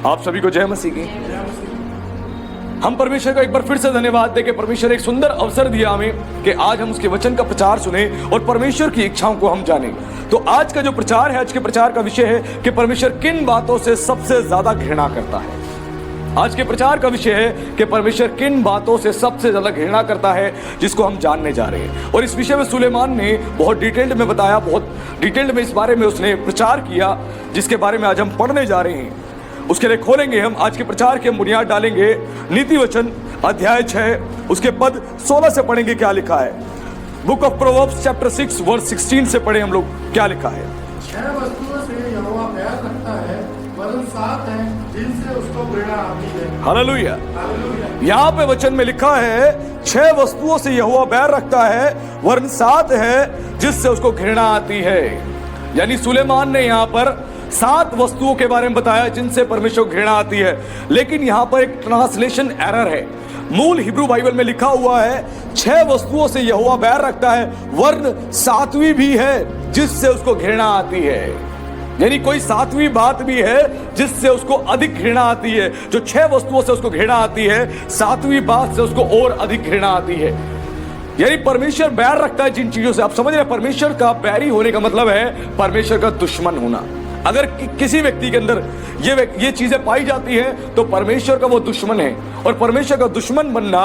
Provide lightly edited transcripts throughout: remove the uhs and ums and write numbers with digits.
आप सभी को जय मसीह की। हम परमेश्वर का एक बार फिर से धन्यवाद दें कि परमेश्वर एक सुंदर अवसर दिया हमें कि आज हम उसके वचन का प्रचार सुने और परमेश्वर की इच्छाओं को हम जानें। तो आज का जो प्रचार है, आज के प्रचार का विषय है कि परमेश्वर किन बातों से सबसे ज्यादा घृणा करता है। आज के प्रचार का विषय है कि परमेश्वर किन बातों से सबसे ज्यादा घृणा करता है, जिसको हम जानने जा रहे हैं। और इस विषय में सुलेमान ने बहुत डिटेल्ड में बताया, बहुत डिटेल्ड में इस बारे में उसने प्रचार किया, जिसके बारे में आज हम पढ़ने जा रहे हैं। उसके लिए खोलेंगे हम आज के प्रचार की बुनियाद डालेंगे नीति वचन अध्याय 6 उसके पद 16 से पढ़ेंगे क्या लिखा है। Book of proverbs chapter 6 verse 16 से पढ़े हम लोग क्या लिखा है। 6 वस्तुओं से यहोवा प्यार रखता है, वरन 7 हैं जिनसे उसको घृणा आती है। हालेलुया। यहाँ पे वचन में लिखा है 6 वस्तुओं से यहोवा बैर रखता है, वरन 7 है जिससे उसको घृणा आती है। यानी सुलेमान ने यहाँ पर 7 वस्तुओं के बारे में बताया जिनसे परमेश्वर को घृणा आती है। लेकिन यहाँ पर एक ट्रांसलेशन एरर है। मूल हिब्रू बाइबल में लिखा हुआ है 6 वस्तुओं से यहोवा बैर रखता है, वरन 7वीं भी है जिससे उसको घृणा आती है। यानी कोई 7वीं बात भी है जिससे उसको अधिक घृणा आती है। जो 6 वस्तुओं से उसको घृणा आती है, 7वीं बात से उसको और अधिक घृणा आती है। यानी परमेश्वर बैर रखता है जिन चीजों से। आप समझ रहे हैं, परमेश्वर का बैरी होने का मतलब है परमेश्वर का दुश्मन होना। अगर किसी व्यक्ति के अंदर ये चीजें पाई जाती हैं तो परमेश्वर का वो दुश्मन है। और परमेश्वर का दुश्मन बनना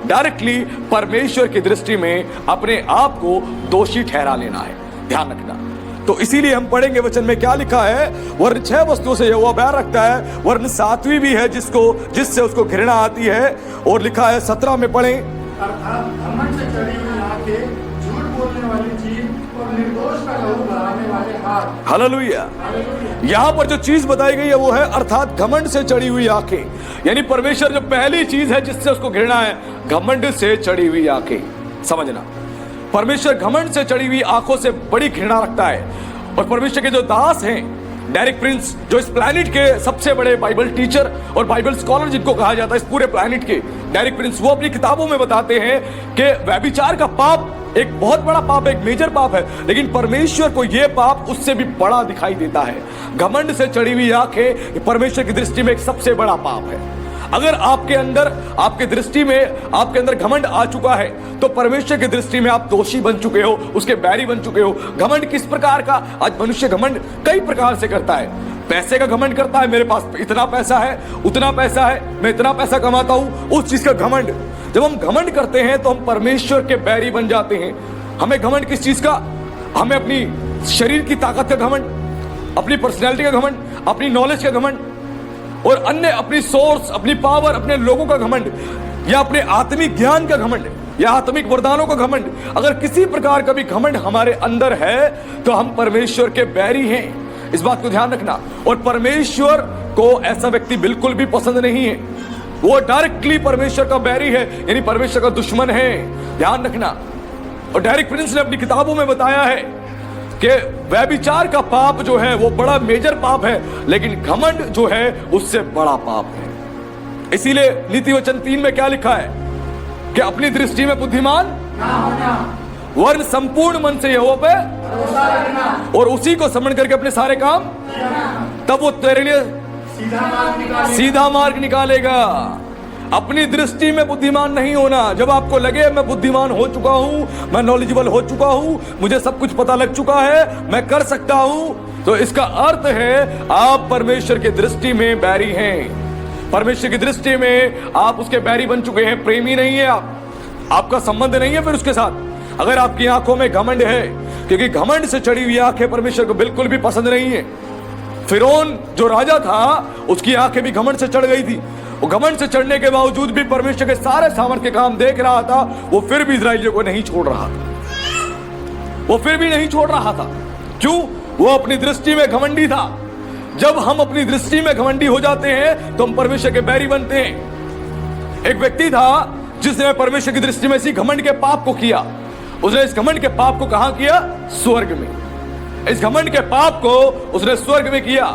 डायरेक्टली परमेश्वर की दृष्टि में अपने आप को दोषी ठहरा लेना है, ध्यान रखना। तो इसीलिए हम पढ़ेंगे वचन में क्या लिखा है। वरन 6 वस्तुओं से यहोवा बैर रखता है, वरन 7वीं भी है जिससे उसको घृणा आती है। और लिखा है 17 में पढ़ें, अर्थात घमंड से चढ़ी हुई आंखें, झूठ बोलने वाली जीभ और निर्दोष का लहू बहाने वाले हाथ। हालेलुया। यहाँ पर जो चीज बताई गई है वो है अर्थात घमंड से चढ़ी हुई आंखें। यानी परमेश्वर जो पहली चीज है जिससे उसको घृणा है, घमंड से चढ़ी हुई आंखें। समझना, परमेश्वर घमंड से चढ़ी हुई आंखों से बड़ी घृणा रखता है। और परमेश्वर के जो दास हैं, डेरिक प्रिंस, जो इस प्लैनेट के सबसे बड़े बाइबल टीचर और बाइबल स्कॉलर जिनको कहा जाता है इस पूरे प्लैनेट के, डेरिक प्रिंस, वो अपनी किताबों में बताते हैं कि व्यभिचार का पाप एक बहुत बड़ा पाप है, एक मेजर पाप है, लेकिन परमेश्वर को यह पाप उससे भी बड़ा दिखाई देता है। घमंड से चढ़ी हुई आंखें परमेश्वर की दृष्टि में एक सबसे बड़ा पाप है। अगर आपके अंदर, आपके दृष्टि में आपके अंदर घमंड आ चुका है तो परमेश्वर की दृष्टि में आप दोषी बन चुके हो, उसके बैरी बन चुके हो। घमंड किस प्रकार का? आज मनुष्य घमंड कई प्रकार से करता है। पैसे का घमंड करता है, मेरे पास इतना पैसा है, उतना पैसा है, मैं इतना पैसा कमाता हूं, उस चीज का घमंड। जब हम घमंड करते हैं तो हम परमेश्वर के बैरी बन जाते हैं। हमें घमंड किस चीज का? हमें अपनी शरीर की ताकत का घमंड, अपनी पर्सनैलिटी का घमंड, अपनी नॉलेज का घमंड और अन्य अपनी सोर्स, अपनी पावर, अपने लोगों का घमंड, या अपने आत्मिक ज्ञान का घमंड, या आत्मिक वरदानों का घमंड। अगर किसी प्रकार का भी घमंड हमारे अंदर है तो हम परमेश्वर के बैरी हैं। इस बात को ध्यान रखना। और परमेश्वर को ऐसा व्यक्ति बिल्कुल भी पसंद नहीं है। वो डायरेक्टली परमेश्वर का बैरी है, यानी परमेश्वर का दुश्मन है, ध्यान रखना। और डेरिक प्रिंस ने अपनी किताबों में बताया है कि व्यभिचार का पाप जो है वो बड़ा मेजर पाप है, लेकिन घमंड जो है उससे बड़ा पाप है। इसीलिए नीति वचन 3 में क्या लिखा है कि अपनी दृष्टि में बुद्धिमान ना होना, वरन संपूर्ण मन से यहोवा पे भरोसा रखना और उसी को समझ करके अपने सारे काम, तब वो तेरे लिए सीधा मार्ग निकालेगा। अपनी दृष्टि में बुद्धिमान नहीं होना। जब आपको लगे मैं बुद्धिमान हो चुका हूं, मैं नॉलेजेबल हो चुका हूं, मुझे सब कुछ पता लग चुका है, मैं कर सकता हूं, तो इसका अर्थ है आप परमेश्वर की दृष्टि में बैरी हैं। परमेश्वर की दृष्टि में आप उसके बैरी बन चुके हैं, प्रेमी नहीं है आप, आपका संबंध नहीं है फिर उसके साथ। अगर आपकी आंखों में घमंड है, क्योंकि घमंड से चढ़ी हुई आंखें परमेश्वर को बिल्कुल भी पसंद नहीं है। फिरौन जो राजा था उसकी आंखें भी घमंड से चढ़ गई थी। वो घमंड से चढ़ने के बावजूद भी परमेश्वर के सारे सामर्थ के काम देख रहा था, वो फिर भी इस्राएलियों को नहीं छोड़ रहा था। वो फिर भी नहीं छोड़ रहा था। क्यों? वो अपनी दृष्टि में घमंडी था। जब हम अपनी दृष्टि में घमंडी हो जाते हैं तो हम परमेश्वर के बैरी बनते हैं। एक व्यक्ति था जिसने परमेश्वर की दृष्टि में इसी घमंड के पाप को किया। उसने इस घमंड के पाप को कहां किया? स्वर्ग में। इस घमंड के पाप को उसने स्वर्ग में किया।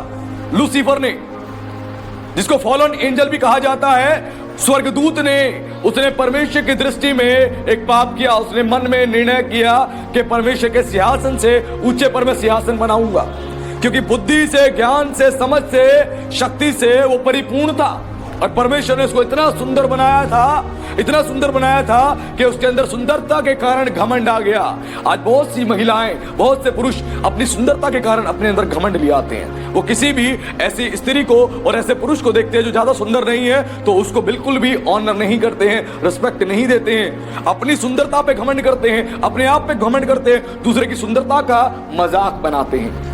लूसीफर ने, जिसको फॉलन एंजल भी कहा जाता है, स्वर्गदूत ने, उसने परमेश्वर की दृष्टि में एक पाप किया। उसने मन में निर्णय किया कि परमेश्वर के सिंहासन से ऊंचे पर मैं सिंहासन बनाऊंगा। क्योंकि बुद्धि से, ज्ञान से, समझ से, शक्ति से वो परिपूर्ण था। और परमेश्वर ने उसको इतना सुंदर बनाया था, इतना सुंदर बनाया था कि उसके अंदर सुंदरता के कारण घमंड आ गया। आज बहुत सी महिलाएं, बहुत से पुरुष अपनी सुंदरता के कारण अपने अंदर घमंड ले आते हैं। वो किसी भी ऐसी स्त्री को और ऐसे पुरुष को देखते हैं जो ज्यादा सुंदर नहीं है तो उसको बिल्कुल भी ऑनर नहीं करते हैं, रिस्पेक्ट नहीं देते हैं, अपनी सुंदरता पे घमंड करते हैं, अपने आप पे घमंड करते हैं, दूसरे की सुंदरता का मजाक बनाते हैं,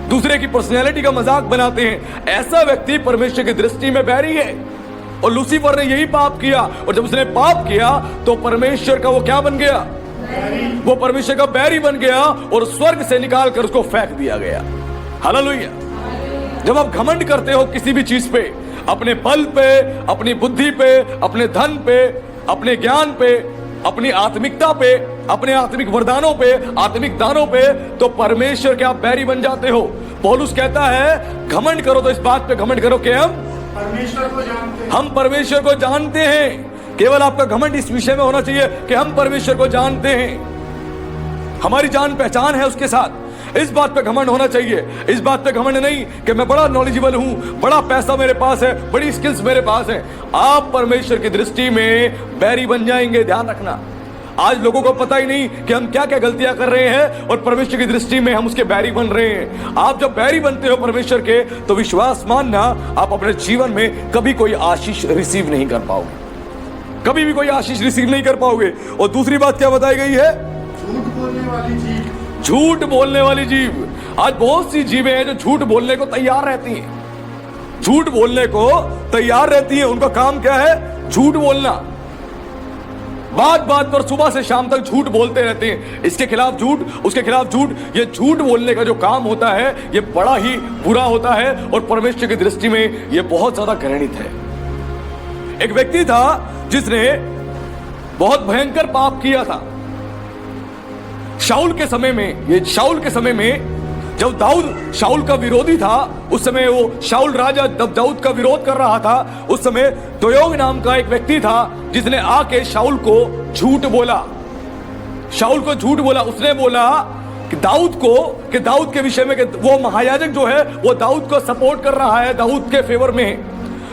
दूसरे की पर्सनैलिटी का मजाक बनाते हैं। ऐसा व्यक्ति परमेश्वर की दृष्टि में बैरी है। और लूसीफर ने यही पाप किया, और जब उसने पाप किया तो परमेश्वर का वो क्या बन गया? वो परमेश्वर का बैरी बन गया और स्वर्ग से निकाल कर उसको फेंक दिया गया। हालेलुया। जब आप घमंड करते हो किसी भी चीज पे, अपने बल पे, अपनी बुद्धि पे, अपने धन पे, अपने ज्ञान पे, अपनी आत्मिकता पे, अपने आत्मिक वरदानों पे, आत्मिक दानों पे, तो परमेश्वर के आप बैरी बन जाते हो। पौलुस कहता है घमंड करो तो इस बात पे घमंड करो कि हम परमेश्वर को जानते हैं। हम परमेश्वर को जानते हैं। केवल आपका घमंड इस विषय में होना चाहिए कि हम परमेश्वर को जानते हैं, हमारी जान पहचान है उसके साथ। इस बात पे घमंड होना चाहिए। इस बात पे घमंड नहीं कि मैं बड़ा नॉलेजेबल हूं, बड़ा पैसा मेरे पास है, बड़ी स्किल्स मेरे पास है। आप परमेश्वर की दृष्टि में बैरी बन जाएंगे, ध्यान रखना। आज लोगों को पता ही नहीं कि हम क्या क्या गलतियां कर रहे हैं और परमेश्वर की दृष्टि में हम उसके बैरी बन रहे हैं। आप जब बैरी बनते हो परमेश्वर के, तो विश्वास मानना आप अपने जीवन में कभी कोई आशीष रिसीव नहीं कर पाओगे, कभी भी कोई आशीष रिसीव नहीं कर पाओगे। और दूसरी बात क्या बताई गई है? झूठ बोलने वाली जीभ। झूठ बोलने वाली जीभ। आज बहुत सी जीवें हैं जो झूठ बोलने को तैयार रहती हैं, झूठ बोलने को तैयार रहती हैं। उनका काम क्या है? झूठ बोलना। बात बात पर सुबह से शाम तक झूठ बोलते रहते हैं, इसके खिलाफ झूठ, उसके खिलाफ झूठ। ये झूठ बोलने का जो काम होता है ये बड़ा ही बुरा होता है और परमेश्वर की दृष्टि में ये बहुत ज्यादा घृणित है। एक व्यक्ति था जिसने बहुत भयंकर पाप किया था। शाऊल के समय में, ये शाऊल के समय में जब दाऊद शाऊल का विरोधी था, उस समय वो शाऊल राजा जब दाऊद का विरोध कर रहा था, उस समय दोयोग नाम का एक व्यक्ति था जिसने आके शाऊल को झूठ बोला, शाऊल को झूठ बोला। उसने बोला कि दाऊद के विषय में कि वो महायाजक जो है वो दाऊद को सपोर्ट कर रहा है, दाऊद के फेवर में है।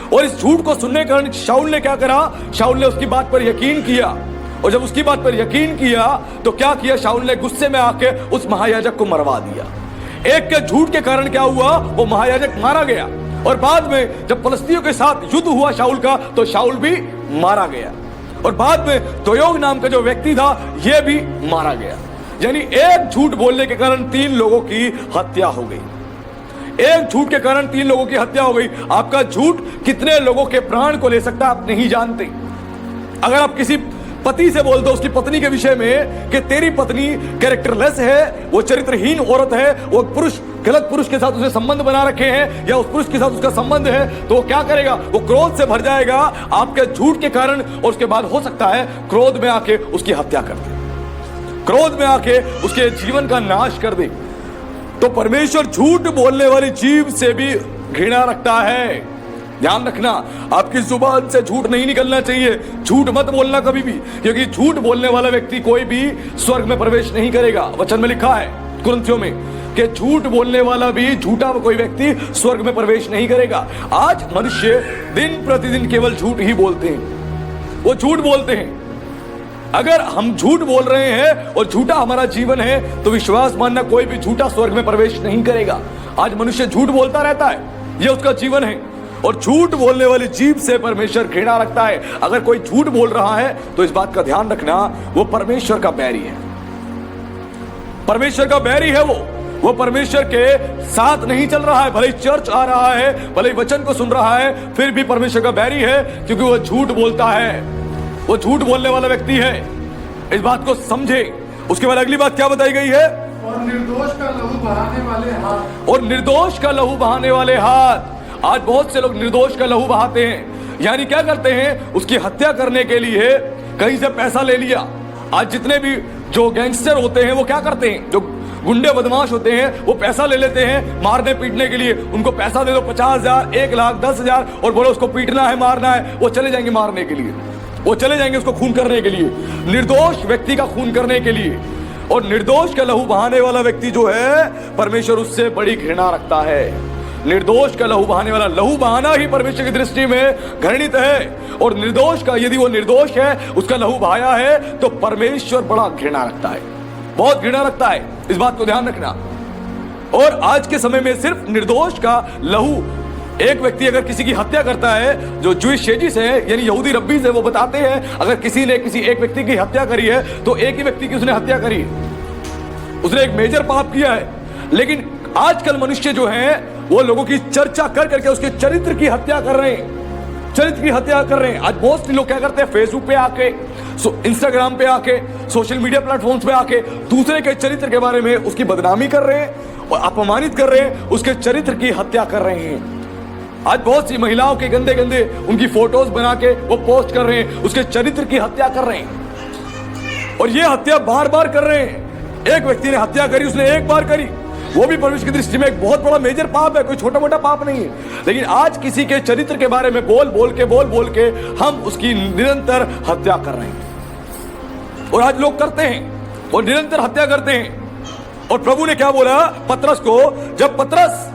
और इस झूठ को सुनने के कारण शाऊल ने क्या करा? शाऊल ने उसकी बात पर यकीन किया, और जब उसकी बात पर यकीन किया तो क्या किया? शाऊल ने गुस्से में आके उस महायाजक को मरवा दिया। एक के झूठ के कारण क्या हुआ? वो महायाजक मारा गया। और बाद में जब फलस्तीनियों के साथ युद्ध हुआ शाऊल का, तो शाऊल भी मारा गया। और बाद में दोयोग नाम का जो व्यक्ति था ये भी मारा गया। यानी एक झूठ बोलने के कारण 3 लोगों की हत्या हो गई। एक झूठ के कारण 3 लोगों की हत्या हो गई। आपका झूठ कितने लोगों के प्राण को ले सकता है आप नहीं जानते। अगर आप किसी पति से बोल दो उसकी पत्नी के विषय में कि तेरी पत्नी कैरेक्टरलेस है, वो चरित्रहीन औरत है, वो पुरुष, गलत पुरुष के साथ उसने संबंध बना रखे हैं, या उस पुरुष के साथ उसका संबंध है, तो वो क्या करेगा? वो क्रोध से भर जाएगा आपके झूठ के कारण, और उसके बाद हो सकता है क्रोध में आके उसकी हत्या कर दे, क्रोध में आके उसके जीवन का नाश कर दे। तो परमेश्वर झूठ बोलने वाली जीभ से भी घृणा रखता है। ध्यान रखना, आपकी जुबान से झूठ नहीं निकलना चाहिए। झूठ मत बोलना कभी भी, क्योंकि झूठ बोलने वाला व्यक्ति कोई भी स्वर्ग में प्रवेश नहीं करेगा। वचन में लिखा है कुरिन्थियों में कि झूठ बोलने वाला भी, झूठा कोई व्यक्ति स्वर्ग में प्रवेश नहीं करेगा। आज मनुष्य दिन प्रतिदिन केवल झूठ ही बोलते हैं, वो झूठ बोलते हैं। अगर हम झूठ बोल रहे हैं और झूठा हमारा जीवन है तो विश्वास मानना कोई भी झूठा स्वर्ग में प्रवेश नहीं करेगा। आज मनुष्य झूठ बोलता रहता है, यह उसका जीवन है। और झूठ बोलने वाली जीभ से परमेश्वर घृणा रखता है। अगर कोई झूठ बोल रहा है तो इस बात का ध्यान रखना, वो परमेश्वर का बैरी है, परमेश्वर का बैरी है। वो परमेश्वर के साथ नहीं चल रहा है। भले ही चर्च आ रहा है, भले ही वचन को सुन रहा है, फिर भी परमेश्वर का बैरी है, क्योंकि वो झूठ बोलता है, वो झूठ बोलने वाला व्यक्ति है। इस बात को समझे। उसके बाद अगली बात क्या बताई गई है? और निर्दोष का लहू बहाने वाले हाथ। और निर्दोष का लहू बहाने वाले हाथ। आज बहुत से लोग निर्दोष का लहू बहाते हैं, यानी क्या करते हैं? उसकी हत्या करने के लिए कहीं से पैसा ले लिया। आज जितने भी जो गैंगस्टर होते हैं वो क्या करते हैं? जो गुंडे बदमाश होते हैं वो पैसा ले लेते हैं मारने पीटने के लिए। उनको पैसा दे दो 50,000, 1 लाख, 10,000 और बोलो उसको पीटना है, मारना है, वो चले जाएंगे मारने के लिए, वो चले जाएंगे उसको खून करने के लिए, निर्दोष व्यक्ति का खून करने के लिए। और निर्दोष का लहू बहाने वाला व्यक्ति जो है, परमेश्वर उससे बड़ी घृणा रखता है। निर्दोष का लहू बहाने वाला, लहू बहाना ही परमेश्वर की दृष्टि में घृणित है। और निर्दोष का, यदि वो निर्दोष है, उसका लहू बहाया है, तो परमेश्वर बड़ा घृणा रखता है, बहुत घृणा रखता है। इस बात को ध्यान रखना। और आज के समय में सिर्फ निर्दोष का लहू, एक व्यक्ति अगर किसी की हत्या करता है, जो जूइश सेजिस है यानी यहूदी रब्बीज है, वो बताते हैं अगर किसी ने किसी एक व्यक्ति की हत्या करी है तो एक ही व्यक्ति की उसने हत्या करी है, उसने एक मेजर पाप किया है। लेकिन आजकल मनुष्य जो हैं वो लोगों की चर्चा कर करके उसके चरित्र की हत्या कर रहे हैं, चरित्र की हत्या कर रहे हैं। आज मोस्टली लोग क्या करते हैं, फेसबुक पे आके, इंस्टाग्राम पे आके, सोशल मीडिया प्लेटफॉर्म्स पे आके दूसरे के चरित्र के बारे में उसकी बदनामी कर रहे हैं और अपमानित कर रहे हैं, उसके चरित्र की हत्या कर रहे हैं। आज बहुत सी महिलाओं के गंदे गंदे उनकी फोटोज बना के वो पोस्ट कर रहे हैं, उसके चरित्र की हत्या कर रहे हैं। और ये हत्या बार बार कर रहे हैं। एक व्यक्ति ने हत्या करी, उसने एक बार करी, वो भी परमेश्वर की दृष्टि में एक बहुत बड़ा मेजर पाप है, कोई छोटा मोटा पाप नहीं है। लेकिन आज किसी के चरित्र के बारे में बोल बोल के हम उसकी निरंतर हत्या कर रहे हैं। और आज लोग करते हैं और निरंतर हत्या करते हैं। और प्रभु ने क्या बोला पतरस को, जब पतरस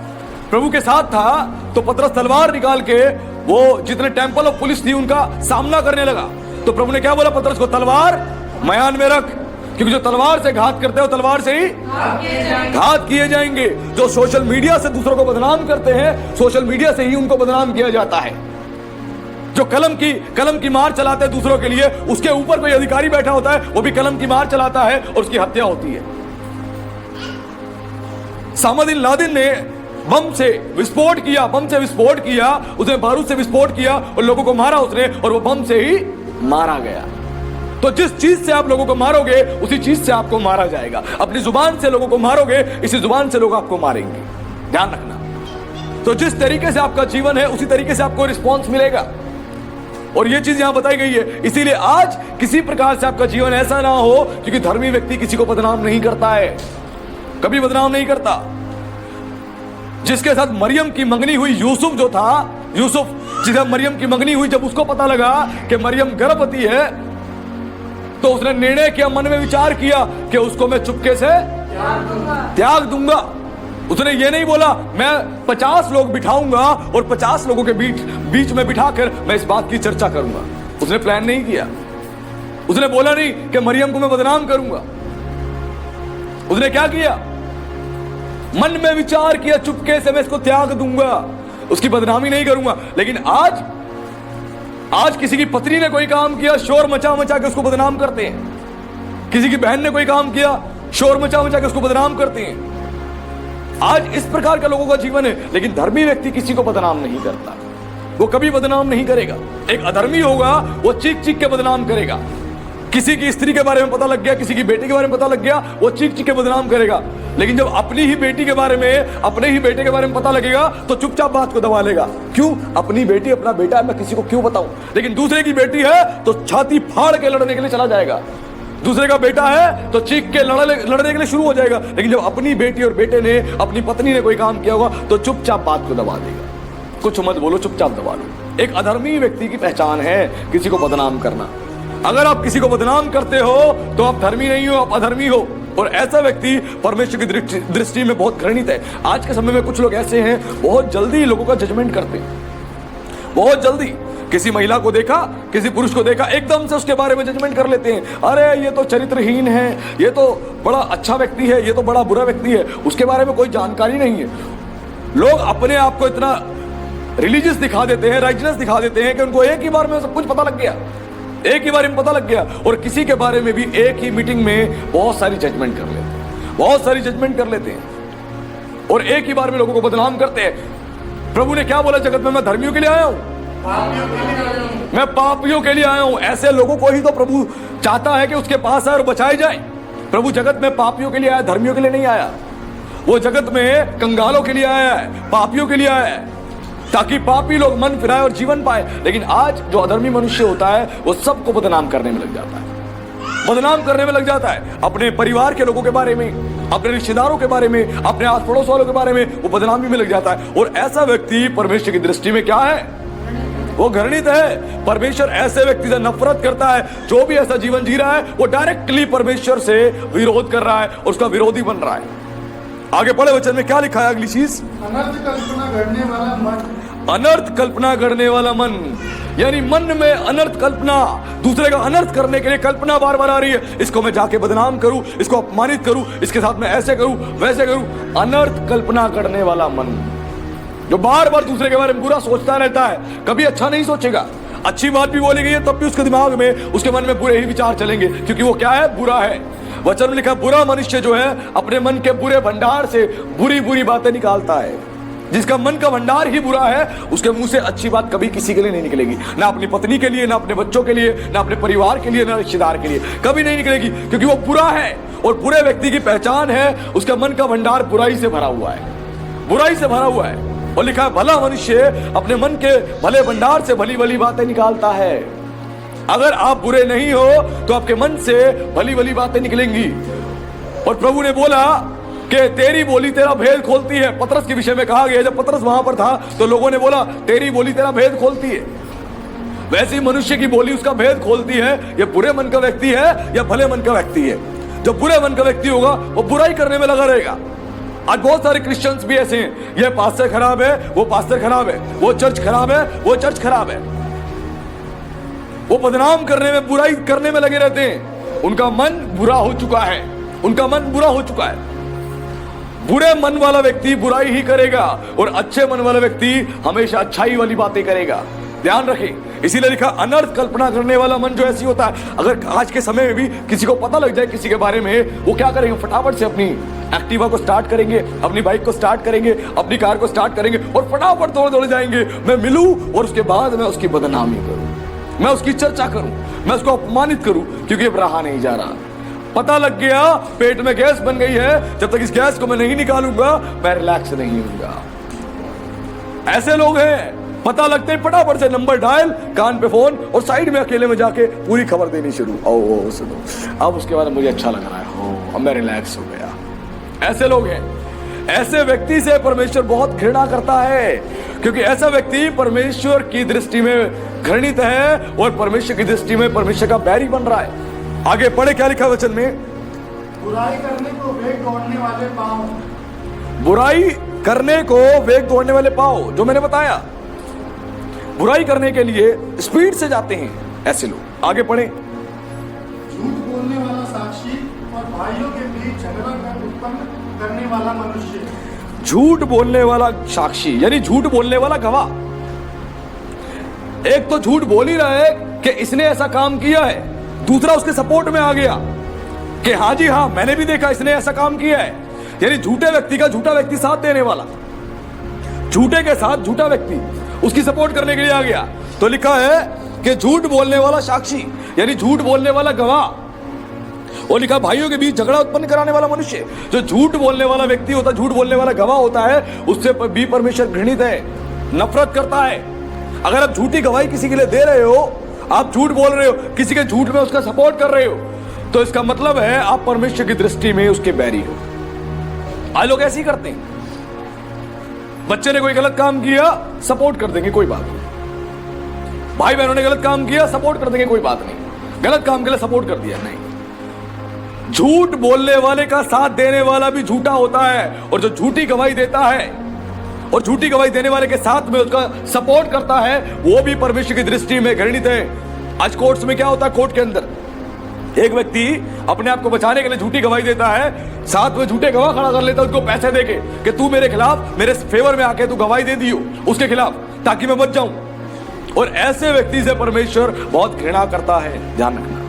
प्रभु के साथ था तो पतरस तलवार निकाल के वो जितने टेंपल ऑफ पुलिस थी उनका सामना करने लगा। तो प्रभु ने क्या बोला पतरस को, तलवार मयान में रख, क्योंकि जो तलवार से घात करते हैं वो तलवार से ही घात किए जाएंगे। जो सोशल मीडिया से दूसरों को बदनाम करते हैं, सोशल मीडिया से ही उनको बदनाम किया जाता है। जो कलम की मार चलाते हैं दूसरों के लिए, उसके ऊपर कोई अधिकारी बैठा होता है, वो भी कलम की मार चलाता है और उसकी हत्या होती है। उसामा बिन लादेन ने बम से विस्फोट किया, उसने बारूद से विस्फोट किया और लोगों को मारा उसने, और वो बम से ही मारा गया। तो जिस चीज से आप लोगों को मारोगे उसी चीज से आपको मारा जाएगा। अपनी जुबान से लोगों को मारोगे, इसी जुबान से लोग आपको मारेंगे, ध्यान रखना। तो जिस तरीके से आपका जीवन है उसी तरीके से आपको रिस्पॉन्स मिलेगा। और ये चीज यहां बताई गई है। इसीलिए आज किसी प्रकार से आपका जीवन ऐसा ना हो, क्योंकि धर्मी व्यक्ति किसी को बदनाम नहीं करता है, कभी बदनाम नहीं करता। जिसके साथ मरियम की मंगनी हुई, यूसुफ जो था, यूसुफ जिसका मरियम की मंगनी हुई, जब उसको पता लगा कि मरियम गर्भवती है तो उसने निर्णय किया, मन में विचार किया कि उसको मैं चुपके से त्याग दूंगा। उसने ये नहीं बोला मैं 50 लोग बिठाऊंगा और 50 लोगों के बीच में बिठाकर मैं इस बात की चर्चा करूंगा। उसने प्लान नहीं किया। उसने बोला नहीं कि मरियम को मैं बदनाम करूंगा। उसने क्या किया, मन में विचार किया, चुपके से मैं इसको त्याग दूंगा, उसकी बदनामी नहीं करूंगा। लेकिन आज किसी की पत्नी ने कोई काम किया, शोर मचा के उसको बदनाम करते हैं। किसी की बहन ने कोई काम किया, शोर मचा के उसको बदनाम करते हैं। आज इस प्रकार का लोगों का जीवन है। लेकिन धर्मी व्यक्ति किसी को बदनाम नहीं करता, वो कभी बदनाम नहीं करेगा। एक अधर्मी होगा, वो चीख के बदनाम करेगा। किसी की स्त्री के बारे में पता लग गया, किसी की बेटी के बारे में पता लग गया, वो चीख के बदनाम करेगा। लेकिन जब अपनी ही बेटी के बारे में, अपने ही बेटे के बारे में पता लगेगा तो चुपचाप बात को दबा लेगा। क्यों? अपनी बेटी अपना बेटा है, मैं किसी को क्यों बताऊं। लेकिन दूसरे की बेटी है तो छाती फाड़ के लड़ने के लिए चला जाएगा। दूसरे का बेटा है तो चीख के लड़ने के लिए शुरू हो जाएगा। लेकिन जब अपनी बेटी और बेटे ने, अपनी पत्नी ने कोई काम किया होगा तो चुपचाप बात को दबा देगा। कुछ मत बोलो, चुपचाप दबा लो। एक अधर्मी व्यक्ति की पहचान है किसी को बदनाम करना। अगर आप किसी को बदनाम करते हो तो आप धर्मी नहीं हो, आप अधर्मी हो। और ऐसा व्यक्ति परमेश्वर की दृष्टि में बहुत घृणित है। आज के समय में कुछ लोग ऐसे हैं, बहुत जल्दी लोगों का जजमेंट करते हैं। बहुत जल्दी किसी महिला को देखा, किसी पुरुष को देखा, एकदम से उसके बारे में जजमेंट कर लेते हैं। अरे ये तो चरित्रहीन है, ये तो बड़ा अच्छा व्यक्ति है, ये तो बड़ा बुरा व्यक्ति है, उसके बारे में कोई जानकारी नहीं है। लोग अपने आप को इतना रिलीजियस दिखा देते हैं, राइटनेस दिखा देते हैं कि उनको एक ही बार में सब कुछ पता लग गया, एक ही बार में पता लग गया। और किसी के बारे में भी एक ही मीटिंग में बहुत सारी जजमेंट कर लेते हैं, बहुत सारी जजमेंट कर लेते हैं और एक ही बार में लोगों को बदनाम करते हैं। प्रभु ने क्या बोला, जगत में मैं धर्मियों के लिए आया हूं, मैं पापियों के लिए आया हूं। ऐसे लोगों को ही तो प्रभु चाहता है कि उसके पास आए और बचाए जाए। प्रभु जगत में पापियों के लिए आया, धर्मियों के लिए नहीं आया। वो जगत में कंगालों के लिए आया है, पापियों के लिए आया है, ताकि पापी लोग मन फिराए और जीवन पाए। लेकिन आज जो अधर्मी मनुष्य होता है वो सबको बदनाम करने में लग जाता है, बदनाम करने में लग जाता है। अपने परिवार के लोगों के बारे में, अपने रिश्तेदारों के बारे में, अपने आस पड़ोस वालों के बारे में वो बदनामी में लग जाता है। और ऐसा व्यक्ति परमेश्वर की दृष्टि में क्या है? वो घृणित है। परमेश्वर ऐसे व्यक्ति से नफरत करता है। जो भी ऐसा जीवन जी रहा है वो डायरेक्टली परमेश्वर से विरोध कर रहा है, उसका विरोधी बन रहा है। आगे पढ़े वचन में क्या लिखा है अगली चीज? अनर्थ कल्पना करने वाला मन। अनर्थ कल्पना करने वाला मन, यानी मन में अनर्थ कल्पना, दूसरे का अनर्थ करने के लिए कल्पना बार बार आ रही है। इसको मैं जाके बदनाम करूं, इसको अपमानित करूं, इसके साथ मैं ऐसे करूं वैसे करूं। अनर्थ कल्पना करने वाला मन जो बार बार दूसरे के बारे में बुरा सोचता रहता है, कभी अच्छा नहीं सोचेगा। अच्छी बात भी बोली गई है तब भी उसके दिमाग में, उसके मन में बुरे ही विचार चलेंगे, क्योंकि वो क्या है? बुरा है। वचन में लिखा बुरा मनुष्य जो है अपने मन के बुरे भंडार से बुरी बुरी बातें निकालता है। जिसका मन का भंडार ही बुरा है उसके मुंह से अच्छी बात कभी किसी के लिए नहीं निकलेगी, ना अपनी पत्नी के लिए, ना अपने बच्चों के लिए, ना अपने परिवार के लिए, ना रिश्तेदार के लिए, कभी नहीं निकलेगी, क्योंकि वो बुरा है। और बुरे व्यक्ति की पहचान है उसका मन का भंडार बुराई से भरा हुआ है, बुराई से भरा हुआ है। और लिखा है भला मनुष्य अपने मन के भले भंडार से भली भली बातें निकालता है। अगर आप बुरे नहीं हो तो आपके मन से भली भली बातें निकलेंगी। और प्रभु ने बोला कि तेरी बोली तेरा भेद खोलती है। पतरस के विषय में कहा गया, जब पतरस वहां पर था तो लोगों ने बोला तेरी बोली तेरा भेद खोलती है। वैसे ही मनुष्य की बोली उसका भेद खोलती है। ये बुरे मन का व्यक्ति है या भले मन का व्यक्ति है। जो बुरे मन का व्यक्ति होगा वो बुराई करने में लगा रहेगा। आज बहुत सारे क्रिश्चियंस भी ऐसे हैं, ये पास्टर खराब है, वो पास्टर खराब है, वो चर्च खराब है, वो चर्च खराब है। वो बदनाम करने में, बुराई करने में लगे रहते हैं। उनका मन बुरा हो चुका है, उनका मन बुरा हो चुका है। बुरे मन वाला व्यक्ति बुराई ही करेगा और अच्छे मन वाला व्यक्ति हमेशा अच्छाई वाली बातें करेगा। ध्यान रखें। इसीलिए लिखा अनर्थ कल्पना करने वाला मन जो ऐसी होता है। अगर आज के समय में भी किसी को पता लग जाए किसी के बारे में, वो क्या करेंगे? फटाफट से अपनी एक्टिवा को स्टार्ट करेंगे, अपनी बाइक को स्टार्ट करेंगे, अपनी कार को स्टार्ट करेंगे और फटाफट दौड़ दौड़ जाएंगे। मैं मिलूं और उसके बाद मैं उसकी बदनामी करूं, मैं उसकी चर्चा करूं, मैं उसको अपमानित करूं, क्योंकि अब रहा नहीं जा रहा। पता लग गया पेट में गैस बन गई है, जब तक इस गैस को मैं नहीं निकालूंगा मैं रिलैक्स नहीं होऊंगा। ऐसे लोग हैं, पता लगते ही फटाफट से नंबर डायल, कान पे फोन और साइड में अकेले में जाके पूरी खबर देनी शुरू। ओ सुनो, अब उसके बाद मुझे अच्छा लग रहा है, अब मैं रिलैक्स हो गया। ऐसे लोग हैं। ऐसे व्यक्ति से परमेश्वर बहुत घृणा करता है, क्योंकि ऐसा व्यक्ति परमेश्वर की दृष्टि में घृणित है और परमेश्वर की दृष्टि में परमेश्वर का बैरी बन रहा है। आगे पढ़े क्या लिखा वचन में? बुराई करने को वेग दौड़ने वाले पांव। बुराई करने को वेग दौड़ने वाले पांव, जो मैंने बताया, बुराई करने के लिए स्पीड से जाते हैं ऐसे लोग। आगे पढ़े। झूठ बोलने वाला साक्षी और भाइयों के बीच झगड़ा कर उत्पन्न करने वाला मनुष्य। झूठ बोलने वाला साक्षी यानी झूठ बोलने वाला गवाह। एक तो झूठ बोल ही रहा है कि इसने ऐसा काम किया है, दूसरा उसके सपोर्ट में आ गया कि हाँ जी हाँ मैंने भी देखा इसने ऐसा काम किया है। यानी झूठे व्यक्ति का झूठा व्यक्ति साथ देने वाला, झूठे के साथ झूठा व्यक्ति उसकी सपोर्ट करने के लिए आ गया। तो लिखा है कि झूठ बोलने वाला साक्षी यानी झूठ बोलने वाला गवाह। और लिखा भाइयों के बीच झगड़ा उत्पन्न कराने वाला मनुष्य। जो झूठ बोलने वाला व्यक्ति होता है, झूठ बोलने वाला गवाह होता है, उससे भी परमेश्वर घृणित है, नफरत करता है। अगर आप झूठी गवाही किसी के लिए दे रहे हो, आप झूठ बोल रहे हो, किसी के झूठ में उसका सपोर्ट कर रहे हो, तो इसका मतलब है आप परमेश्वर की दृष्टि में उसके बैरी हो। आज लोग ऐसे ही करते हैं। बच्चे ने कोई गलत काम किया, सपोर्ट कर देंगे, कोई बात नहीं। भाई बहनों ने गलत काम किया, सपोर्ट कर देंगे, कोई बात नहीं। गलत काम के लिए सपोर्ट कर दिया, नहीं। झूठ बोलने वाले का साथ देने वाला भी झूठा होता है, और जो झूठी गवाही देता है और झूठी गवाही देने वाले के साथ में उसका सपोर्ट करता है, वो भी परमेश्वर की दृष्टि में घृणित है। आज कोर्ट्स में क्या होता है? कोर्ट के अंदर एक व्यक्ति अपने आप को बचाने के लिए झूठी गवाही देता है, साथ में झूठे गवाह खड़ा कर लेता है उसको पैसे देके कि तू मेरे खिलाफ, मेरे फेवर में आके तू गवाही दे दियो उसके खिलाफ, ताकि मैं बच जाऊं। और ऐसे व्यक्ति से परमेश्वर बहुत घृणा करता है। ध्यान रखना,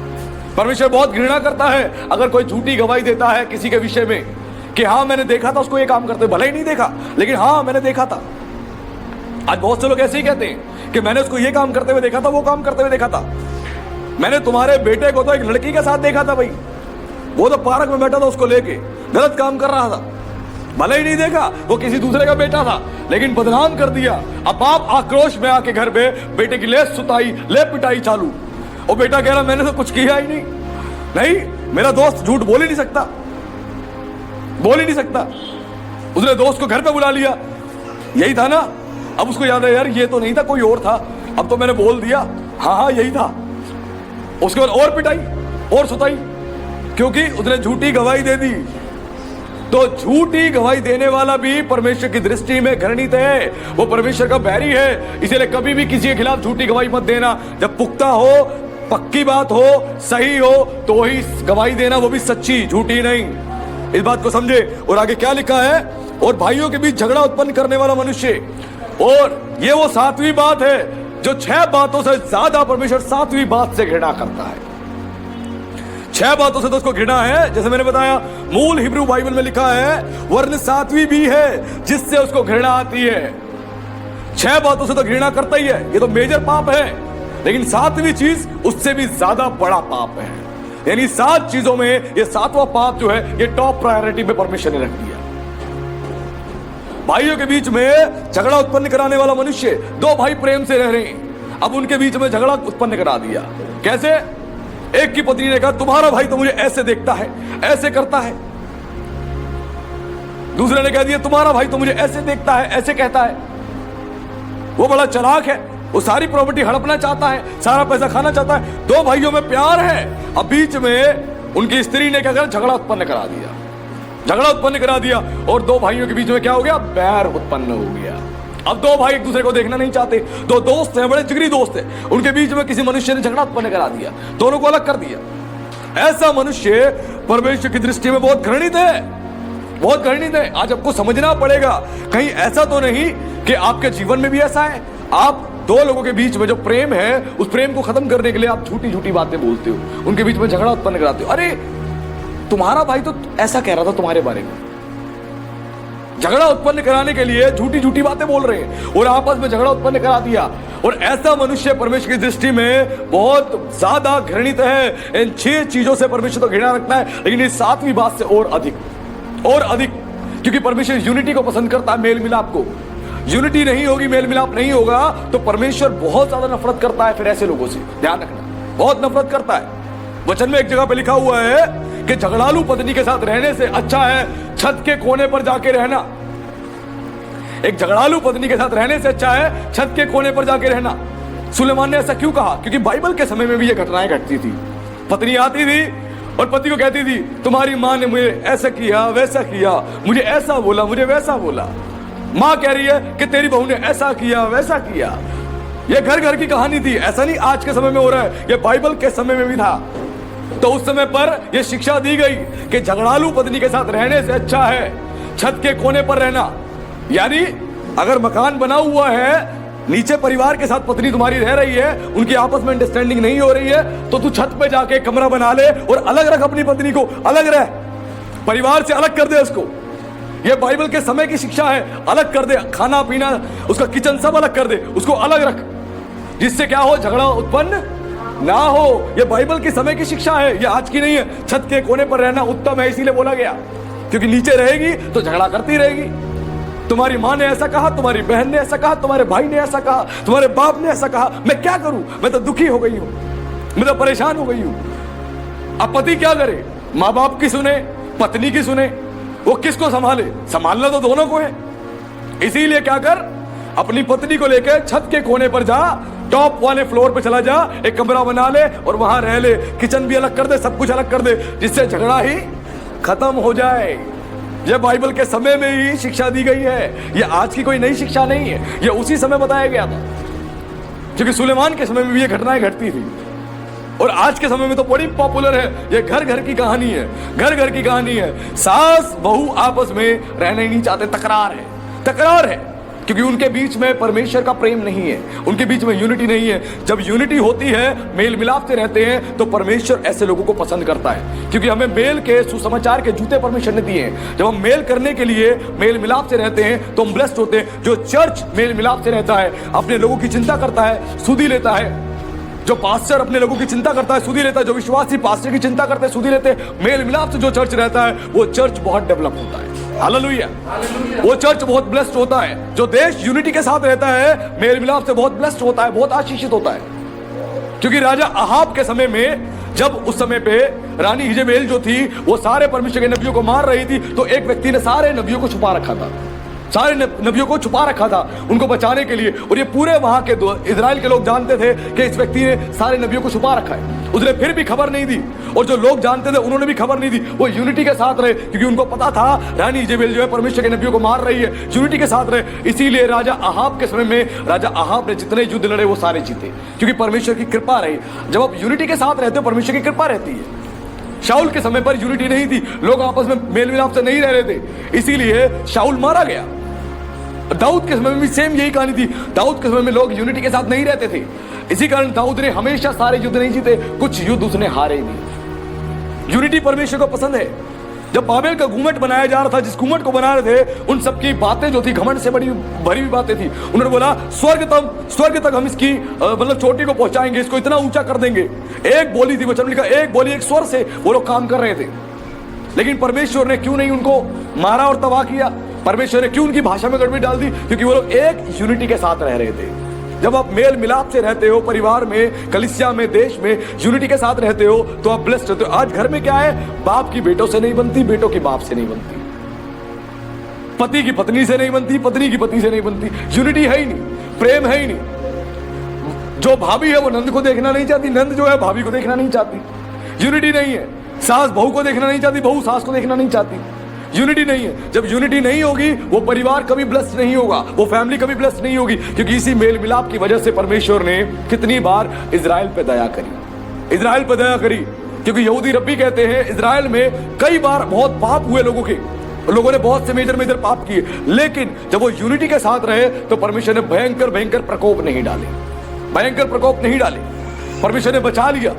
परमेश्वर बहुत घृणा करता है अगर कोई झूठी गवाही देता है किसी के विषय में कि हाँ मैंने देखा था उसको ये काम करते, भले ही नहीं देखा लेकिन हाँ मैंने देखा था। आज बहुत से लोग ऐसे ही कहते हैं कि मैंने उसको ये काम करते हुए देखा था, वो काम करते हुए देखा था। मैंने तुम्हारे बेटे को तो एक लड़की के साथ देखा था भाई, वो तो पार्क में बैठा था, उसको लेके गलत काम कर रहा था, भले ही नहीं देखा, वो किसी दूसरे का बेटा था, लेकिन बदनाम कर दिया। अब बाप आक्रोश में आके घर पे बेटे की ले सुताई, ले पिटाई चालू। और बेटा कह रहा मैंने तो कुछ किया ही नहीं, मेरा दोस्त झूठ बोल ही नहीं सकता, बोल ही नहीं सकता। उसने दोस्त को घर पे बुला लिया, यही था ना। अब उसको याद है यार ये तो नहीं था, कोई और था, अब तो मैंने बोल दिया, हाँ हाँ यही था। उसके बाद और पिटाई और सुताई, क्योंकि उसने झूठी गवाही दे दी। तो झूठी गवाही देने वाला भी परमेश्वर की दृष्टि में घृणित है, वो परमेश्वर का बैरी है। इसीलिए कभी भी किसी के खिलाफ झूठी गवाही मत देना। जब पुख्ता हो, पक्की बात हो, सही हो, तो ही गवाही देना, वो भी सच्ची, झूठी नहीं। इस बात को समझे। और आगे क्या लिखा है, और भाइयों के बीच झगड़ा उत्पन्न करने वाला मनुष्य। और ये वो 7वीं बात है जो 6 बातों से ज्यादा परमेश्वर 7वीं बात से घृणा करता है। 6 बातों से तो उसको घृणा है, जैसे मैंने बताया मूल हिब्रू बाइबल में लिखा है, वरन 7वीं भी है जिससे उसको घृणा आती है। 6 बातों से तो घृणा करता ही है, ये तो मेजर पाप है, लेकिन 7वीं चीज उससे भी ज्यादा बड़ा पाप है। यानी 7 चीजों में ये 7वां पाप जो है, ये टॉप प्रायोरिटी पे परमेश्वर ने रख दिया। भाइयों के बीच में झगड़ा उत्पन्न कराने वाला मनुष्य। 2 भाई प्रेम से रह रहे हैं, अब उनके बीच में झगड़ा उत्पन्न करा दिया। कैसे? एक की पत्नी ने कहा तुम्हारा भाई तो मुझे ऐसे देखता है, ऐसे करता है। दूसरे ने कह दिया तुम्हारा भाई तो मुझे ऐसे देखता है, ऐसे कहता है। वो बड़ा चालाक है, वो सारी प्रॉपर्टी हड़पना चाहता है, सारा पैसा खाना चाहता है। 2 भाइयों में प्यार है, अब बीच में उनकी स्त्री ने क्या करा, झगड़ा उत्पन्न करा दिया। झगड़ा उत्पन्न करा दिया और 2 भाइयों के बीच में क्या हो गया, बैर उत्पन्न हो गया। अब 2 भाई एक दूसरे को देखना नहीं चाहते, 2 दोस्त हैं, बड़े जिगरी दोस्त हैं, उनके बीच में किसी मनुष्य ने झगड़ा उत्पन्न करा दिया, दोनों को अलग कर दिया। ऐसा मनुष्य परमेश्वर की दृष्टि में बहुत घृणित है, बहुत घृणित है। आज आपको समझना पड़ेगा, कहीं ऐसा तो नहीं कि आपके जीवन में भी ऐसा है, आप 2 लोगों के बीच में जो प्रेम है, उस प्रेम को खत्म करने के लिए आप झूठी झूठी बातें बोलते हो, उनके बीच में झगड़ा उत्पन्न कराते हो। अरे तुम्हारा भाई तो ऐसा कह रहा था तुम्हारे बारे में, झगड़ा उत्पन्न कराने के लिए झूठी झूठी बातें बोल रहे हैं और आपस में झगड़ा उत्पन्न करा दिया। और ऐसा मनुष्य परमेश्वर की दृष्टि में बहुत ज्यादा घृणित है। इन 6 चीजों से परमेश्वर तो घृणा रखता है, लेकिन इस 7वीं बात से और अधिक, क्योंकि परमेश्वर यूनिटी को पसंद करता है, मेल मिलाप को। यूनिटी नहीं होगी, मेल मिलाप नहीं होगा, तो परमेश्वर बहुत ज्यादा नफरत करता है फिर ऐसे लोगों से। ध्यान रखना, बहुत नफरत करता है। वचन में एक जगह पे लिखा हुआ है कि झगड़ालू पत्नी के साथ रहने से अच्छा है छत के कोने पर जाके रहना। एक झगड़ालू पत्नी के साथ रहने से अच्छा है छत के कोने पर जाके रहना। सुलेमान ने ऐसा क्यों कहा? क्योंकि बाइबल के समय में भी ये घटनाएं घटती थी। पत्नी आती थी और पति को कहती थी तुम्हारी माँ ने मुझे ऐसा किया, वैसा किया, मुझे ऐसा बोला, मुझे वैसा बोला। माँ कह रही है कि तेरी बहू ने ऐसा किया, वैसा किया। ये घर घर की कहानी थी, ऐसा नहीं आज के समय में हो रहा है, ये बाइबल के समय में भी था। तो उस समय पर यह शिक्षा दी गई कि झगड़ालू पत्नी के साथ रहने से अच्छा है छत के कोने पर रहना। यानी अगर मकान बना हुआ है, नीचे परिवार के साथ पत्नी तुम्हारी रह रही है, उनकी आपस में अंडरस्टैंडिंग नहीं हो रही है, तो तू छत पे जाके कमरा बना ले और अलग रख अपनी पत्नी को, अलग रह, परिवार से अलग कर दे उसको। यह बाइबल के समय की शिक्षा है। अलग कर दे, खाना पीना, उसका किचन सब अलग कर दे, उसको अलग रख, जिससे क्या हो, झगड़ा उत्पन्न ना हो। यह बाइबल के समय की शिक्षा है, यह आज की नहीं है। छत के कोने पर रहना उत्तम है, इसीलिए बोला गया, क्योंकि नीचे रहेगी तो झगड़ा करती रहेगी। तुम्हारी माँ ने ऐसा कहा, तुम्हारी बहन ने ऐसा कहा, तुम्हारे भाई ने ऐसा कहा, तुम्हारे बाप ने ऐसा कहा, मैं क्या करूं, मैं तो दुखी हो गई हूं, मैं तो परेशान हो गई हूं। अब पति क्या करे? माँ बाप की सुने, पत्नी की सुने, वो किसको संभाले? संभालना तो दोनों को है। इसीलिए क्या कर, अपनी पत्नी को लेकर छत के कोने पर जा, टॉप वाले फ्लोर पे चला जा, एक कमरा बना ले और वहां रह ले। किचन भी अलग कर दे, सब कुछ अलग कर दे, जिससे झगड़ा ही खत्म हो जाए। यह बाइबल के समय में ही शिक्षा दी गई है, यह आज की कोई नई शिक्षा नहीं है, यह उसी समय बताया गया था, क्योंकि सुलेमान के समय में भी ये घटनाएं घटती थी। और आज के समय में तो बड़ी पॉपुलर है, ये घर घर की कहानी है, घर घर की कहानी है। सास बहू आपस में रहना ही नहीं चाहते, तकरार है, तकरार है, क्योंकि उनके बीच में परमेश्वर का प्रेम नहीं है, उनके बीच में यूनिटी नहीं है। जब यूनिटी होती है, मेल मिलाप से रहते हैं, तो परमेश्वर ऐसे लोगों को पसंद करता है, क्योंकि हमें मेल के सुसमाचार के जूते परमेश्वर ने दिए हैं। जब हम मेल करने के लिए मेल मिलाप से रहते हैं तो हम ब्लेस्ड होते हैं। जो चर्च मेल मिलाप से रहता है, अपने लोगों की चिंता करता है, सुधि लेता है, जो पास्टर अपने लोगों की चिंता करता है, सुधि लेता है, जो विश्वासी पास्टर की चिंता करते हैं, सुधि लेते हैं, मेल मिलाप से जो चर्च रहता है, वो चर्च बहुत डेवलप होता है। हालेलुया, वो चर्च बहुत ब्लेस्ड होता है। जो देश यूनिटी के साथ रहता है, मेल मिलाप से बहुत ब्लेस्ड होता है, बहुत आशीषित होता है। क्योंकि राजा अहाब के समय में, जब उस समय पे रानी हिजेबेल जो थी, वो सारे परमेश्वर के नबियों को मार रही थी, तो एक व्यक्ति ने सारे नबियों को छुपा रखा था, सारे नबियों को छुपा रखा था उनको बचाने के लिए। और ये पूरे वहां के इजराइल के लोग जानते थे कि इस व्यक्ति ने सारे नबियों को छुपा रखा है। उसने फिर भी खबर नहीं दी, और जो लोग जानते थे उन्होंने भी खबर नहीं दी। वो यूनिटी के साथ रहे, क्योंकि उनको पता था रानी इजेबेल जो है परमेश्वर के नबियों को मार रही है। यूनिटी के साथ रहे, इसीलिए राजा अहाब के समय में राजा अहाब ने जितने युद्ध लड़े वो सारे जीते, क्योंकि परमेश्वर की कृपा रही। जब आप यूनिटी के साथ रहते हो परमेश्वर की कृपा रहती है। शाऊल के समय पर यूनिटी नहीं थी, लोग आपस में मेल मिलाप से नहीं रह रहे थे, इसीलिए शाऊल मारा गया। दाऊद के समय में भी सेम यही कहानी थी। दाऊद के समय में लोग यूनिटी के साथ नहीं रहते थे, इसी कारण दाऊद ने हमेशा सारे युद्ध नहीं जीते, कुछ युद्ध उसने हारे नहीं। यूनिटी परमेश्वर को पसंद है। जब बाबेल का घूमट बनाया जा रहा था, जिस घूमट को बना रहे थे, उन सबकी बातें जो थी घमंड से बड़ी भरी हुई बातें थी। उन्होंने बोला स्वर्ग तक हम इसकी मतलब चोटी को पहुंचाएंगे, इसको इतना ऊंचा कर देंगे। एक बोली थी, वचन लिखा, एक बोली एक स्वर से वो लोग काम कर रहे थे। लेकिन परमेश्वर ने क्यों नहीं उनको मारा और तबाह किया? परमेश्वर ने क्यों उनकी भाषा में गड़बड़ी डाल दी? क्योंकि वो लोग एक यूनिटी के साथ रह रहे थे। जब आप मेल मिलाप से रहते हो, परिवार में, कलीसिया में, देश में यूनिटी के साथ रहते हो, तो आप ब्लेस्ड रहते हो। आज घर में क्या है, बाप की बेटों से नहीं बनती, बेटों की बाप से नहीं बनती, पति की पत्नी से नहीं बनती, पत्नी की पति से नहीं बनती। यूनिटी है ही नहीं, प्रेम है ही नहीं। जो भाभी है वो नंद को देखना नहीं चाहती, नंद जो है भाभी को देखना नहीं चाहती। यूनिटी नहीं है। सास बहू को देखना नहीं चाहती, बहू सास को देखना नहीं चाहती। यूनिटी नहीं है। जब यूनिटी नहीं होगी, वो परिवार कभी ब्लेस्ड नहीं होगा, वो फैमिली कभी ब्लेस्ड नहीं होगी। क्योंकि इसी मेल मिलाप की वजह से परमेश्वर ने कितनी बार इजराइल पे दया करी, इजराइल पे दया करी। क्योंकि यहूदी रब्बी कहते हैं इजराइल में कई बार बहुत पाप हुए, लोगों ने बहुत से मेजर पाप किए, लेकिन जब वो यूनिटी के साथ रहे तो परमेश्वर ने भयंकर प्रकोप नहीं डाले, भयंकर प्रकोप नहीं डाले। परमेश्वर ने बचा लिया।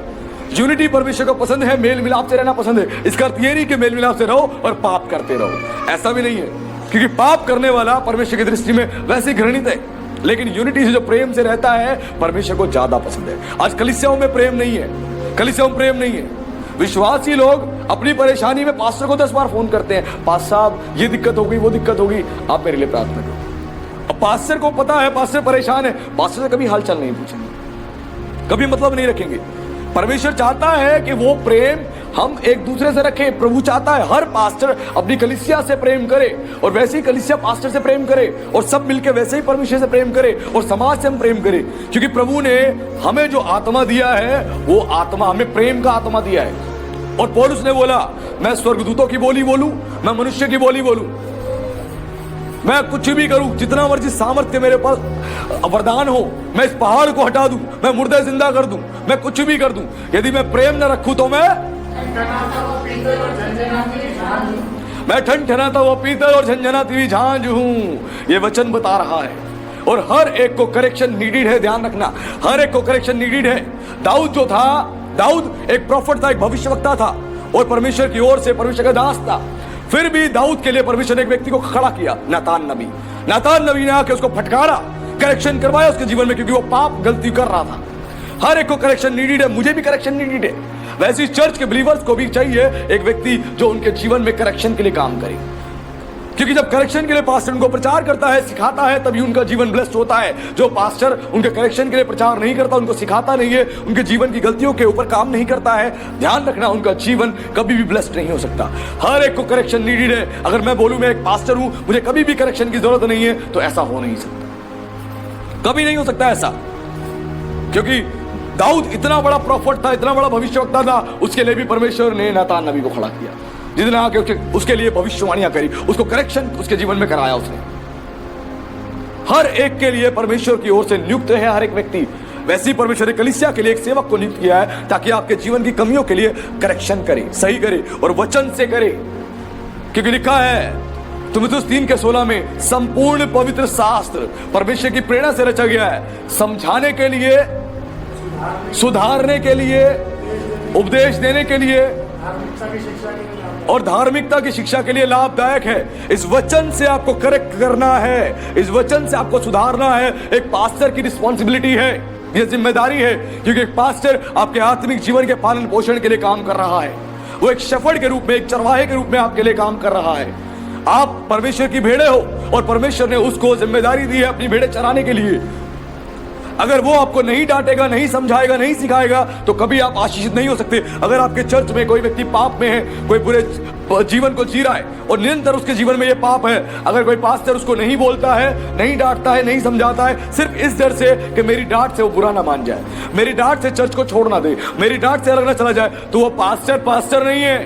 यूनिटी परमेश्वर को पसंद है, मेल मिलाप से रहना पसंद है। इसका अर्थ ये नहीं कि मेल मिलाप से रहो और पाप करते रहो, ऐसा भी नहीं है। क्योंकि पाप करने वाला परमेश्वर की दृष्टि में वैसे घृणित है, लेकिन यूनिटी से जो प्रेम से रहता है परमेश्वर को ज्यादा पसंद है। आज कलीसियाओं में प्रेम नहीं है, कलीसियाओं में प्रेम नहीं है। विश्वासी लोग अपनी परेशानी में पास्टर को 10 बार फोन करते हैं, पास्टर साहब ये दिक्कत होगी, वो दिक्कत होगी, आप मेरे लिए प्रार्थना करो। अब पास्टर को पता है पास्टर परेशान है, पास्टर से कभी हालचाल नहीं पूछेंगे, कभी मतलब नहीं रखेंगे। परमेश्वर चाहता है कि वो प्रेम हम एक दूसरे से रखें। प्रभु चाहता है हर पास्टर अपनी कलीसिया से प्रेम करे, और वैसे ही कलीसिया पास्टर से प्रेम करे, और सब मिलकर वैसे ही परमेश्वर से प्रेम करे, और समाज से हम प्रेम करें। क्योंकि प्रभु ने हमें जो आत्मा दिया है, वो आत्मा हमें प्रेम का आत्मा दिया है। और पौलुस ने बोला, मैं स्वर्गदूतों की बोली बोलूं, मैं मनुष्य की बोली बोलूं, मैं कुछ भी करूं, जितना मर्जी सामर्थ्य मेरे पास वरदान हो, मैं इस पहाड़ को हटा दूं, मैं मुर्दे जिंदा कर दूं, मैं कुछ भी कर दूं, यदि मैं प्रेम न रखूं तो मैं ठनठनाता हुआ पीतल और झंझनाती हुई झांझ हूं। ये वचन बता रहा है। और हर एक को करेक्शन नीडेड है, ध्यान रखना, हर एक को करेक्शन नीडेड है। दाऊद जो था, दाऊद एक प्रॉफिट था, एक भविष्यवक्ता था, और परमेश्वर की ओर से परमेश्वर का दास था। फिर भी दाऊद के लिए परमेश्वर ने एक व्यक्ति को खड़ा किया, नातान नबी। नातान नबी ने आके उसको फटकारा, करेक्शन करवाया उसके जीवन में, क्योंकि वो पाप गलती कर रहा था। हर एक को करेक्शन नीडेड है, मुझे भी करेक्शन नीडेड है। वैसे ही चर्च के बिलीवर्स को भी चाहिए एक व्यक्ति जो उनके जीवन में करेक्शन के लिए काम करे। क्योंकि जब करेक्शन के लिए पास्टर उनको प्रचार करता है, सिखाता है, तभी उनका जीवन ब्लेस्ड होता है। जो पास्टर उनके करेक्शन के लिए प्रचार नहीं करता, उनको सिखाता नहीं है, उनके जीवन की गलतियों के ऊपर काम नहीं करता है, ध्यान रखना, उनका जीवन कभी भी ब्लेस्ड नहीं हो सकता। हर एक को करेक्शन नीडेड है। अगर मैं बोलूं मैं एक पास्टर हूं, मुझे कभी भी करेक्शन की जरूरत नहीं है, तो ऐसा हो नहीं सकता, कभी नहीं हो सकता ऐसा। क्योंकि दाऊद इतना बड़ा प्रॉफिट था, इतना बड़ा भविष्यवक्ता था, उसके लिए भी परमेश्वर ने नातान नबी को खड़ा किया, जिसने आके उसके लिए भविष्यवाणियां करी, उसको करेक्शन उसके जीवन में कराया उसने। हर एक के लिए परमेश्वर की ओर से नियुक्त है हर एक व्यक्ति। वैसे ही परमेश्वर ने कलीसिया के लिए एक सेवक को नियुक्त किया है, ताकि आपके जीवन की कमियों के लिए करेक्शन करे, सही करे, और वचन से करे। क्योंकि लिखा है तीमुथियुस 3:16 में, संपूर्ण पवित्र शास्त्र परमेश्वर की प्रेरणा से रचा गया है, समझाने के लिए, सुधारने के लिए, उपदेश देने के लिए और धार्मिकता की शिक्षा के लिए लाभदायक है। इस वचन से आपको करेक्ट करना है, इस वचन से आपको सुधारना है। एक पास्टर की रिस्पॉन्सिबिलिटी है, यह जिम्मेदारी है। क्योंकि एक पास्टर आपके आत्मिक जीवन के पालन पोषण के लिए काम कर रहा है। वो एक शेफर्ड के रूप में, एक चरवाहे के रूप में आपके लिए काम कर रहा है। आप परमेश्वर की भेड़े हो, और परमेश्वर ने उसको जिम्मेदारी दी है अपनी भेड़े चराने के लिए। अगर वो आपको नहीं डांटेगा, नहीं समझाएगा, नहीं सिखाएगा, तो कभी आप आशीषित नहीं हो सकते। अगर आपके चर्च में कोई व्यक्ति पाप में है, कोई बुरे जीवन को जी रहा है और निरंतर उसके जीवन में ये पाप है, अगर कोई पास्टर उसको नहीं बोलता है, नहीं डांटता है, नहीं समझाता है, सिर्फ इस डर से कि मेरी डांट से वो बुरा ना मान जाए, मेरी डांट से चर्च को छोड़ ना दे, मेरी डांट से अलग ना चला जाए, तो वो पास्टर नहीं है,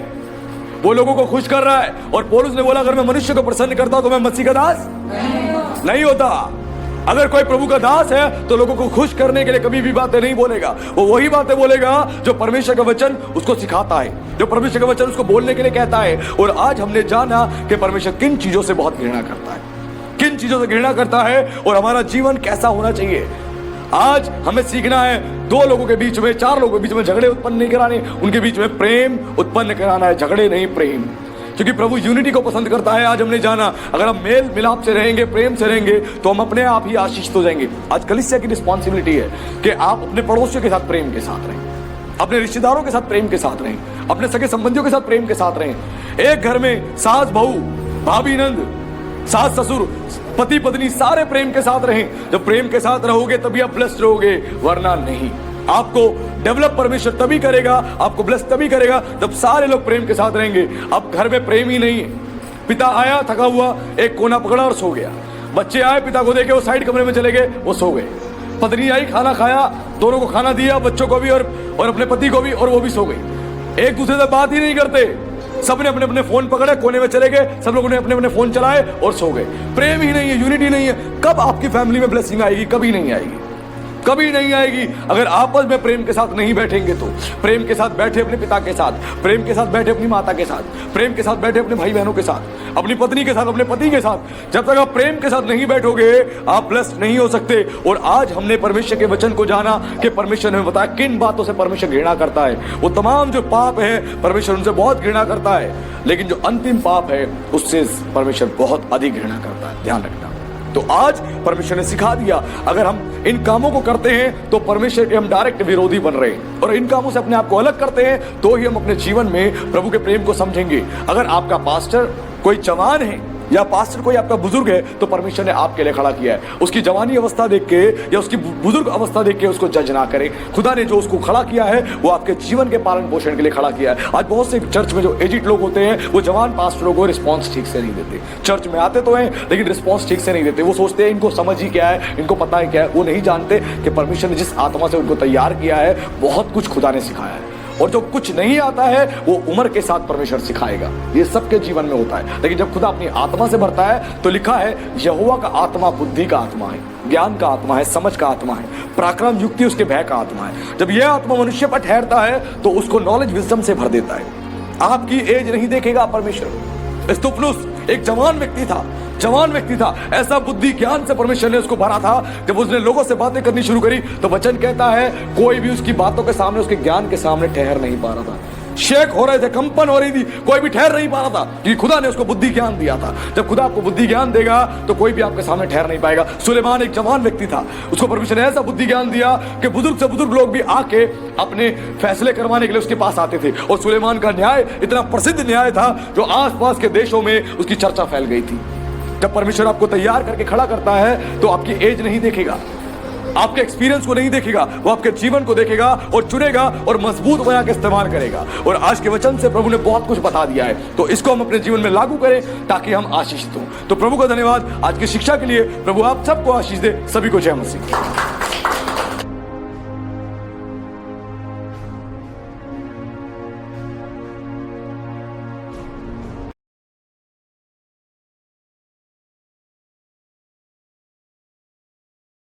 वो लोगों को खुश कर रहा है। और पौलुस ने बोला, अगर मैं मनुष्य को प्रसन्न करता हूं तो मैं मसीह का दास नहीं होता। अगर कोई प्रभु का दास है तो लोगों को खुश करने के लिए कभी भी बातें नहीं बोलेगा, वो वही बातें बोलेगा जो परमेश्वर का वचन उसको सिखाता है, जो परमेश्वर का वचन उसको बोलने के लिए कहता है। और आज हमने जाना कि परमेश्वर किन चीजों से बहुत घृणा करता है, किन चीजों से घृणा करता है और हमारा जीवन कैसा होना चाहिए। आज हमें सीखना है, दो लोगों के बीच में, चार लोगों के बीच में झगड़े उत्पन्न नहीं कराने, उनके बीच में प्रेम उत्पन्न कराना है, झगड़े नहीं, प्रेम। क्योंकि प्रभु यूनिटी को पसंद करता है। आज हमने जाना, अगर हम मेल मिलाप से रहेंगे, प्रेम से रहेंगे, तो हम अपने आप ही आशीषित हो जाएंगे। आज कलीसिया की रिस्पॉन्सिबिलिटी है कि आप अपने पड़ोसियों के साथ प्रेम के साथ रहें, अपने रिश्तेदारों के साथ प्रेम के साथ रहें, अपने सगे संबंधियों के साथ प्रेम के साथ रहें। एक घर में सास बहू, भाभी नंद, सास ससुर, पति पत्नी सारे प्रेम के साथ रहें। जब प्रेम के साथ रहोगे तभी आप ब्लेस्ड रहोगे, वरना नहीं। आपको डेवलप परमेश्वर तभी करेगा, आपको ब्लेस तभी करेगा जब सारे लोग प्रेम के साथ रहेंगे। अब घर में प्रेम ही नहीं है, पिता आया थका हुआ, एक कोना पकड़ा और सो गया। बच्चे आए, पिता को देखे वो साइड कमरे में चले गए, वो सो गए। पत्नी आई, खाना खाया, दोनों को खाना दिया, बच्चों को भी और अपने पति को भी, और वो भी सो गई। एक दूसरे से बात ही नहीं करते, सबने अपने अपने फोन पकड़े, कोने में चले गए, सब लोगों ने अपने अपने फोन चलाए और सो गए। प्रेम ही नहीं है, यूनिटी नहीं है। कब आपकी फैमिली में ब्लेसिंग आएगी? कभी नहीं आएगी, कभी नहीं आएगी अगर आपस में प्रेम के साथ नहीं बैठेंगे। तो प्रेम के साथ बैठे अपने पिता के साथ, प्रेम के साथ बैठे अपनी माता के साथ, प्रेम के साथ बैठे अपने भाई बहनों के साथ, अपनी पत्नी के साथ, अपने पति के साथ। जब तक आप प्रेम के साथ नहीं बैठोगे, आप ब्लेस्ड नहीं हो सकते। और आज हमने परमेश्वर के वचन को जाना कि परमेश्वर ने बताया किन बातों से परमेश्वर घृणा करता है। वो तमाम जो पाप है परमेश्वर उनसे बहुत घृणा करता है, लेकिन जो अंतिम पाप है उससे परमेश्वर बहुत अधिक घृणा करता है। ध्यान रखना। तो आज परमेश्वर ने सिखा दिया, अगर हम इन कामों को करते हैं तो परमेश्वर के हम डायरेक्ट विरोधी बन रहे हैं, और इन कामों से अपने आप को अलग करते हैं तो ही हम अपने जीवन में प्रभु के प्रेम को समझेंगे। अगर आपका पास्टर कोई जवान है या पास्टर कोई आपका बुजुर्ग है, तो परमेश्वर ने आपके लिए खड़ा किया है। उसकी जवानी अवस्था देख के या उसकी बुजुर्ग अवस्था देख के उसको जज ना करें। खुदा ने जो उसको खड़ा किया है वो आपके जीवन के पालन पोषण के लिए खड़ा किया है। आज बहुत से चर्च में जो एजिड लोग होते हैं वो जवान पास्टरों को रिस्पॉन्स ठीक से नहीं देते। चर्च में आते तो हैं लेकिन रिस्पॉन्स ठीक से नहीं देते। वो सोचते हैं इनको समझ ही क्या है, इनको पता है क्या है। वो नहीं जानते कि परमेश्वर ने जिस आत्मा से उनको तैयार किया है, बहुत कुछ खुदा ने सिखाया है, और जो कुछ नहीं आता है वो उम्र के साथ परमेश्वर सिखाएगा। ये सबके जीवन में होता है। लेकिन जब खुदा अपनी आत्मा से भरता है तो लिखा है यहोवा का आत्मा बुद्धि का आत्मा है, ज्ञान का आत्मा है, समझ का आत्मा है, पराक्रम युक्ति उसके भय का आत्मा है। जब यह आत्मा मनुष्य पर ठहरता है तो उसको नॉलेज विजडम से भर देता है। आपकी एज नहीं देखेगा परमेश्वर। स्तुपनुस एक जवान व्यक्ति था, ऐसा बुद्धि ज्ञान से परमेश्वर ने उसको भरा था। जब उसने लोगों से बातें करनी शुरू करी तो वचन कहता है कोई भी उसकी बातों के सामने, उसके ज्ञान के सामने ठहर नहीं पा रहा था। शेक हो रहे थे, कंपन हो रही थी, कोई भी ठहर नहीं पा रहा था, क्योंकि खुदा ने उसको बुद्धि ज्ञान दिया था। जब खुदा आपको बुद्धि ज्ञान देगा तो कोई भी आपके सामने ठहर नहीं पाएगा। सुलेमान एक जवान व्यक्ति था, उसको परमेश्वर ने ऐसा बुद्धि ज्ञान दिया कि बुजुर्ग से बुजुर्ग लोग भी आके अपने फैसले करवाने के लिए उसके पास आते थे। और सुलेमान का न्याय इतना प्रसिद्ध न्याय था जो आसपास के देशों में उसकी चर्चा फैल गई थी। जब परमेश्वर आपको तैयार करके खड़ा करता है तो आपकी एज नहीं देखेगा, आपके एक्सपीरियंस को नहीं देखेगा, वो आपके जीवन को देखेगा और चुनेगा और मजबूत बना के इस्तेमाल करेगा। और आज के वचन से प्रभु ने बहुत कुछ बता दिया है, तो इसको हम अपने जीवन में लागू करें ताकि हम आशीषित हों। तो प्रभु का धन्यवाद आज की शिक्षा के लिए। प्रभु आप सबको आशीष दे। सभी को जय मसीह।